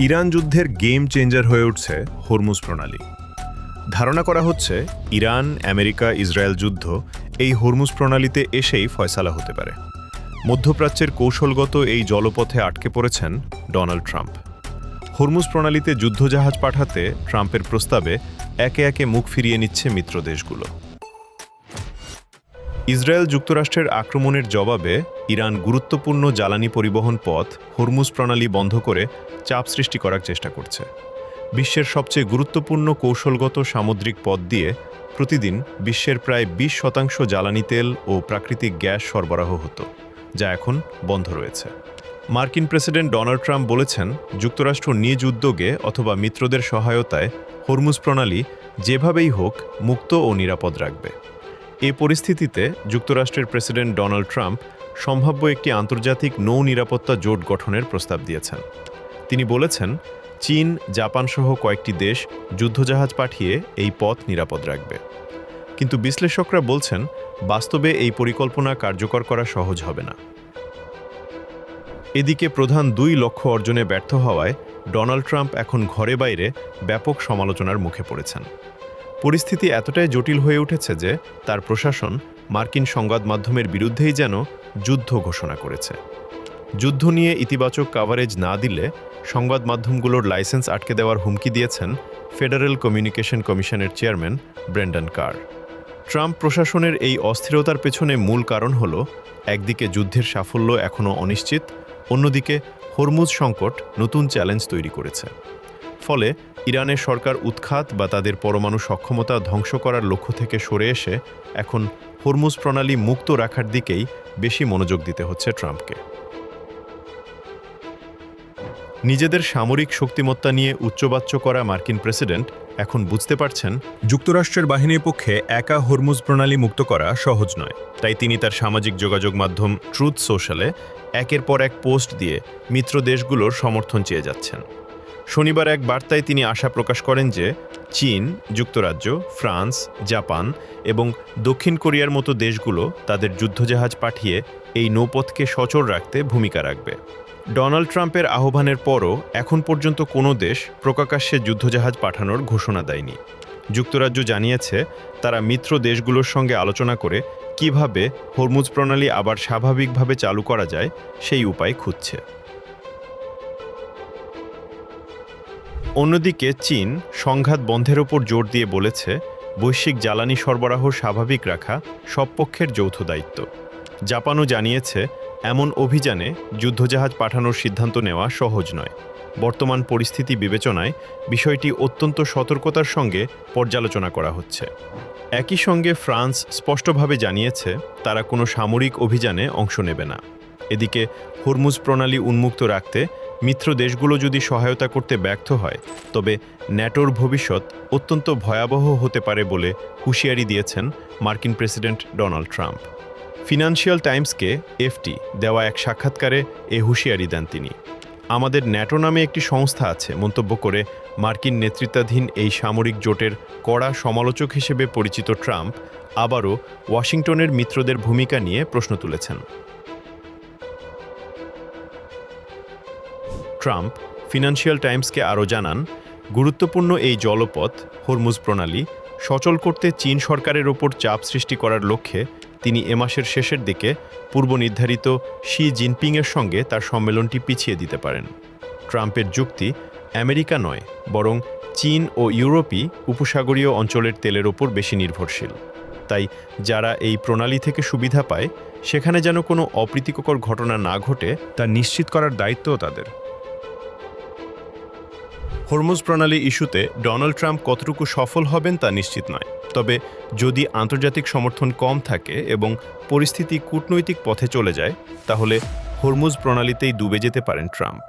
Iran যুদ্ধের game changer হয়ে উঠছে হরমুজ প্রণালী। ধারণা করা হচ্ছে ইরান, আমেরিকা, ইসরায়েল যুদ্ধ এই হরমুজ প্রণালীতে এসেই ফয়সালা হতে পারে। মধ্যপ্রাচ্যের কৌশলগত এই জলপথে আটকে পড়েছেন ডোনাল্ড ট্রাম্প। হরমুজ প্রণালীতে যুদ্ধজাহাজ পাঠাতে ট্রাম্পের প্রস্তাবে একে একে মুখ ফিরিয়ে নিচ্ছে মিত্র দেশগুলো। ইসরায়েল যুক্তরাষ্ট্রের আক্রমণের জবাবে ইরান গুরুত্বপূর্ণ জ্বালানি পরিবহন পথ হরমুজ প্রণালী বন্ধ করে চাপ সৃষ্টি করার চেষ্টা করছে। বিশ্বের সবচেয়ে গুরুত্বপূর্ণ কৌশলগত সামুদ্রিক পথ দিয়ে প্রতিদিন বিশ্বের প্রায় 20% জ্বালানি তেল ও প্রাকৃতিক গ্যাস সরবরাহ হতো, যা এখন বন্ধ রয়েছে। মার্কিন প্রেসিডেন্ট ডোনাল্ড ট্রাম্প বলেছেন, যুক্তরাষ্ট্র নিজ উদ্যোগে অথবা মিত্রদের সহায়তায় হরমুজ প্রণালী যেভাবেই হোক মুক্ত ও নিরাপদ রাখবে। এ পরিস্থিতিতে যুক্তরাষ্ট্রের প্রেসিডেন্ট ডোনাল্ড ট্রাম্প সম্ভাব্য একটি আন্তর্জাতিক নৌ নিরাপত্তা জোট গঠনের প্রস্তাব দিয়েছেন। তিনি বলেছেন, চীন, জাপান সহ কয়েকটি দেশ যুদ্ধজাহাজ পাঠিয়ে এই পথ নিরাপদ রাখবে। কিন্তু বিশ্লেষকরা বলছেন, বাস্তবে এই পরিকল্পনা কার্যকর করা সহজ হবে না। এদিকে প্রধান 2 লক্ষ্য অর্জনে ব্যর্থ হওয়ায় ডোনাল্ড ট্রাম্প এখন ঘরে বাইরে ব্যাপক সমালোচনার মুখে পড়েছেন। পরিস্থিতি এতটাই জটিল হয়ে উঠেছে যে তার প্রশাসন মার্কিন সংবাদ মাধ্যমের বিরুদ্ধেই যেন যুদ্ধ ঘোষণা করেছে। যুদ্ধ নিয়ে ইতিবাচক কাভারেজ না দিলে সংবাদ মাধ্যমগুলোর লাইসেন্স আটকে দেওয়ার হুমকি দিয়েছেন ফেডারেল কমিউনিকেশন কমিশনের চেয়ারম্যান ব্রেন্ডন কার। ট্রাম্প প্রশাসনের এই অস্থিরতার পেছনে মূল কারণ হল, একদিকে যুদ্ধের সাফল্য এখনও অনিশ্চিত, অন্যদিকে হরমুজ সংকট নতুন চ্যালেঞ্জ তৈরি করেছে। ফলে ইরানের সরকার উৎখাত বা তাদের পরমাণু সক্ষমতা ধ্বংস করার লক্ষ্য থেকে সরে এসে এখন হরমুজ প্রণালী মুক্ত রাখার দিকেই বেশি মনোযোগ দিতে হচ্ছে ট্রাম্পকে। নিজেদের সামরিক শক্তিমত্তা নিয়ে উচ্চবাচ্য করা মার্কিন প্রেসিডেন্ট এখন বুঝতে পারছেন, যুক্তরাষ্ট্রের বাহিনীর পক্ষে একা হরমুজ প্রণালী মুক্ত করা সহজ নয়। তাই তিনি তার সামাজিক যোগাযোগ মাধ্যম ট্রুথ সোশ্যালে একের পর এক পোস্ট দিয়ে মিত্র দেশগুলোর সমর্থন চেয়ে যাচ্ছেন। শনিবার এক বার্তায় তিনি আশা প্রকাশ করেন যে চীন, যুক্তরাজ্য, ফ্রান্স, জাপান এবং দক্ষিণ কোরিয়ার মতো দেশগুলো তাদের যুদ্ধজাহাজ পাঠিয়ে এই নৌপথকে সচল রাখতে ভূমিকা রাখবে। ডোনাল্ড ট্রাম্পের আহ্বানের পরও এখন পর্যন্ত কোনো দেশ প্রকাশ্যে যুদ্ধজাহাজ পাঠানোর ঘোষণা দেয়নি। যুক্তরাজ্য জানিয়েছে, তারা মিত্র দেশগুলোর সঙ্গে আলোচনা করে কিভাবে হরমুজ প্রণালী আবার স্বাভাবিকভাবে চালু করা যায় সেই উপায় খুঁজছে। অন্যদিকে চীন সংঘাত বন্ধের ওপর জোর দিয়ে বলেছে, বৈশ্বিক জ্বালানি সরবরাহ স্বাভাবিক রাখা সব পক্ষের যৌথ দায়িত্ব। জাপানও জানিয়েছে, এমন অভিযানে যুদ্ধজাহাজ পাঠানোর সিদ্ধান্ত নেওয়া সহজ নয়। বর্তমান পরিস্থিতি বিবেচনায় বিষয়টি অত্যন্ত সতর্কতার সঙ্গে পর্যালোচনা করা হচ্ছে। একই সঙ্গে ফ্রান্স স্পষ্টভাবে জানিয়েছে, তারা কোনো সামরিক অভিযানে অংশ নেবে না। এদিকে হরমুজ প্রণালী উন্মুক্ত রাখতে মিত্র দেশগুলো যদি সহায়তা করতে ব্যর্থ হয়, তবে ন্যাটোর ভবিষ্যৎ অত্যন্ত ভয়াবহ হতে পারে বলে হুঁশিয়ারি দিয়েছেন মার্কিন প্রেসিডেন্ট ডোনাল্ড ট্রাম্প। ফিনান্সিয়াল টাইমসকে এফটি দেওয়া এক সাক্ষাৎকারে এ হুঁশিয়ারি দেন তিনি। আমাদের ন্যাটো নামে একটি সংস্থা আছে মন্তব্য করে মার্কিন নেতৃত্বাধীন এই সামরিক জোটের কড়া সমালোচক হিসেবে পরিচিত ট্রাম্প আবারও ওয়াশিংটনের মিত্রদের ভূমিকা নিয়ে প্রশ্ন তুলেছেন। ট্রাম্প ফিনান্সিয়াল টাইমসকে আরও জানান, গুরুত্বপূর্ণ এই জলপথ হরমুজ প্রণালী সচল করতে চীন সরকারের ওপর চাপ সৃষ্টি করার লক্ষ্যে তিনি এ মাসের শেষের দিকে পূর্ব নির্ধারিত শি জিনপিংয়ের সঙ্গে তার সম্মেলনটি পিছিয়ে দিতে পারেন। ট্রাম্পের যুক্তি, আমেরিকা নয়, বরং চীন ও ইউরোপই উপসাগরীয় অঞ্চলের তেলের ওপর বেশি নির্ভরশীল। তাই যারা এই প্রণালী থেকে সুবিধা পায়, সেখানে যেন কোনো অপ্রীতিকর ঘটনা না ঘটে তা নিশ্চিত করার দায়িত্বও তাদের। হরমুজ প্রণালী ইস্যুতে ডোনাল্ড ট্রাম্প কতটুকু সফল হবেন তা নিশ্চিত নয়। তবে যদি আন্তর্জাতিক সমর্থন কম থাকে এবং পরিস্থিতি কূটনৈতিক পথে চলে যায়, তাহলে হরমুজ প্রণালীতেই ডুবে যেতে পারেন ট্রাম্প।